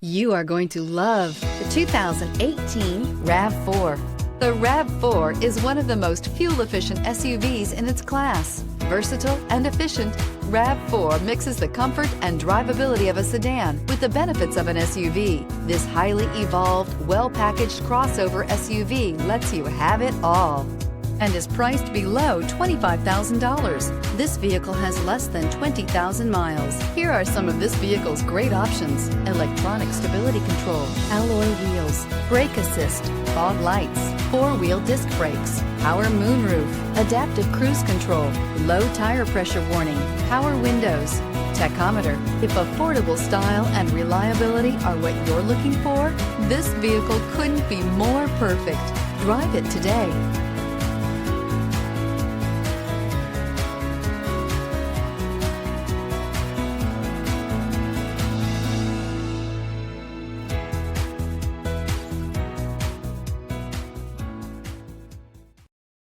You are going to love the 2018 RAV4. The RAV4 is one of the most fuel-efficient SUVs in its class. Versatile and efficient, RAV4 mixes the comfort and drivability of a sedan with the benefits of an SUV. This highly evolved, well-packaged crossover SUV lets you have it all and is priced below $25,000. This vehicle has less than 20,000 miles. Here are some of this vehicle's great options: electronic stability control, alloy wheels, brake assist, fog lights, four-wheel disc brakes, power moonroof, adaptive cruise control, low tire pressure warning, power windows, tachometer. If affordable style and reliability are what you're looking for, this vehicle couldn't be more perfect. Drive it today.